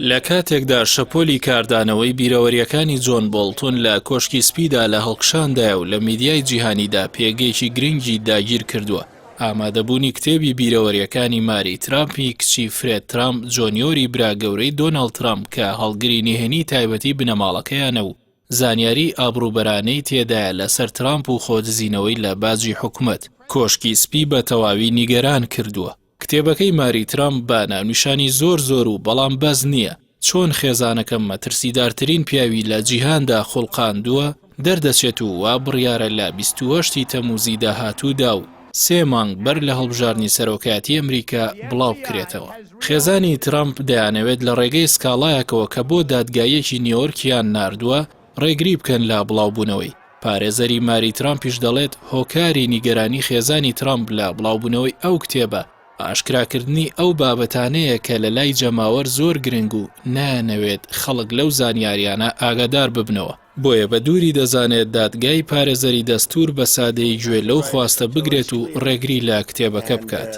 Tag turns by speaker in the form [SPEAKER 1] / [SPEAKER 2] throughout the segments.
[SPEAKER 1] لە کاتێکدا شەپۆلی کاردانەوەی بیرەوەریەکانی جۆن بۆڵتۆن لە کۆشکی سپیدا لە هەڵکشاندایە و لە میدیای جیهانیدا پێگەیەکی گرنگی داگیر کردووە. ئامادەبوونی کتێبی بیرەوەریەکانی ماری ترامپی کچی فرێد ترامپ جۆنیۆری براگەورەی دۆناڵد ترامپ کە هەڵگری نهێنی تایبەتی بنەماڵەکەیانە و زانیاری ئابڕوبەرانەی تێدایە لەسەر ترامپ و خۆدزینەوەی لە بازی حکومەت کۆشکی سپی بە تەواوی نیگەران کردووە. کتێبەکەی ماری ترامپ بە ناونیشانی زۆر و بەڵام بەز نییە چۆن خێزانەکەم مەترسیدارترین پیاوی لە جیهاندا خوڵقاندووە دەردەچێت و وا بڕیارە لە 28 تەمووزی داهاتوودا و 3 مانگ بەر لە هەڵبژاردنی سەرۆکایەتی ئەمریکا بڵاو بکرێتەوە. خێزانی ترامپ دەیانەوێت لە ڕێگەی سکاڵایەکەوە کە بۆ دادگایەکی نیویۆرکیان ناردووە ڕێگری بکەن لە بڵاوبوونەوەی. پارێزەری ماری ترامپیش دەڵێت هۆکاری نیگەرانی خێزانی ترامپ لە بڵاوبوونەوەی ئەو کتێبە ئاشکراکردنی ئەو بابەتانەیە کە لە لای جەماوەر زۆر گرنگ و نانەوێت خەڵک لەو زانیاریانە ئاگادار ببنەوە. بۆیە بە دووری دەزانێت دادگای پارێزەری دەستور بە سادەی گوێ لەو خواستە بگرێت و ڕێگری لە کتێبەکە بکات.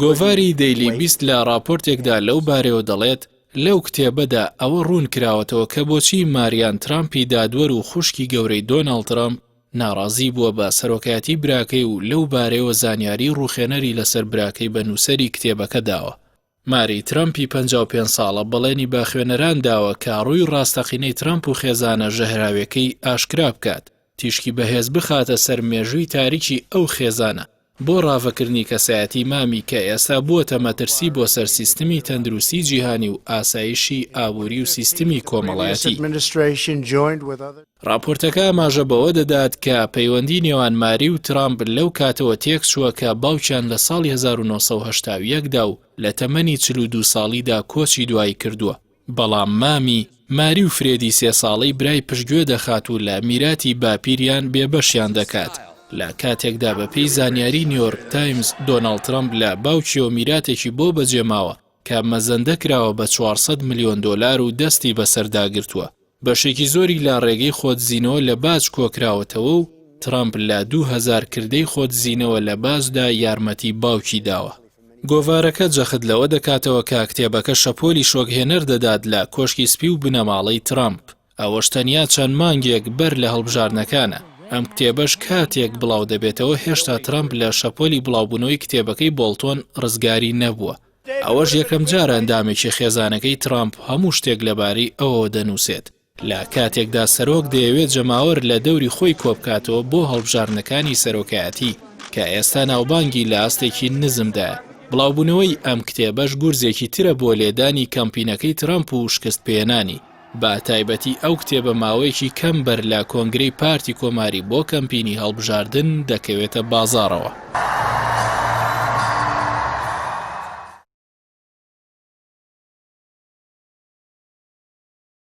[SPEAKER 1] گۆڤاری دەیلی بیست لە راپۆرتێکدا لەو بارەوە دەڵێت لەو کتێبەدا ئەوە ڕوون کراوەتەوە کە بۆچی ماریان ترامپی دادوەر و خوشکی گەورەی دۆناڵد ترامپ ناڕازی بووە بە سەرۆکایەتی براکەی و لەو بارەوە زانیاری ڕوخێنەری لەسەر براکەی بە نووسەری کتێبەکە داوە. ماری ترامپی 55 ساڵە بەڵێنی با خوێنەران داوە کە ڕووی ڕاستەقینەی ترامپ و خێزانە ژەهراویەکەی ئاشکرا بکات، تیشکی بەهێز بخاتە سەر مێژووی تاریکی ئەو خێزانە بۆ ڕاوەکردنی کەسایەتی مامی کە ئێستا بووەتە مەترسی بۆ سەر سیستمی تەندروستی جیهانی و ئاسایشی ئابووری و سیستمی کۆمەڵایەتی. راپۆرتەکە ئاماژە بەوە دەدات کە پەیوەندی نێوان ماری و ترامپ لەو کاتەوە تێک چووە کە باوکیان لە ساڵی 1970دا و لە تەمەنی 42 ساڵیدا کۆچی دوایی کردووە. بەڵام ماری و فرێدی 3 ساڵەی برای پشتگوێ دەخات و لە میراتی باپیریان بێبەشیان دەکات. لە کاتێکدا بەپێی زانیاری نیویۆرک تایمز دۆناڵد ترامپ لە باوکی و میراتێکی بۆ بەجێماوە کە مەزەندە کراوە بە 400 ملیۆن دۆلار و دەستی بەسەرداگرتووە. بەشێکی زۆری لە ڕێگەی خۆدزینەوە لە باج کۆکراوەتەوە و ترامپ لە 2000 کردەی خۆدزینەوە لە بازدا یارمەتی باوکی داوە. گۆڤارەکە جەخت لەوە دەکاتەوە کە کتێبەکە شەپۆلی شۆکهێنەر دەدات لە کۆشکی سپی و بنەماڵەی ترامپ. ئەوەش تەنیا چەند مانگێک بەر لە هەڵبژاردنەکانە. ئەم کتێبەش کاتێک بڵاو دەبێتەوە هێشتا ترامپ لە شەپۆلی بڵاوبوونەوەی کتێبەکەی بۆڵتۆن ڕزگاری نەبووە. ئەوەش یەکەم جارە ئەندامێکی خێزانەکەی ترامپ هەموو شتێک لەبارەی ئەوە دەنووسێت. لە کاتێکدا سەرۆک دەیەوێت جەماوەر لە دەوری خۆی کۆبکاتەوە بۆ هەڵبژاردنەکانی سەرۆکایەتی کە ئێستا ناوبانگی لە ئاستێکی نزمدایە. بڵاوبوونەوەی ئەم کتێبەش گورزێکی ترە بۆ لێدانی کەمپینەکەی ترامپ و شکست پێێنانی. با تایبەتی ئەو کتێبە ماوەیەکی کەم بەر لە کۆنگرەی پارتی کۆماری بۆ کەمپینی هەڵبژاردن دەکەوێتە بازاڕەوە.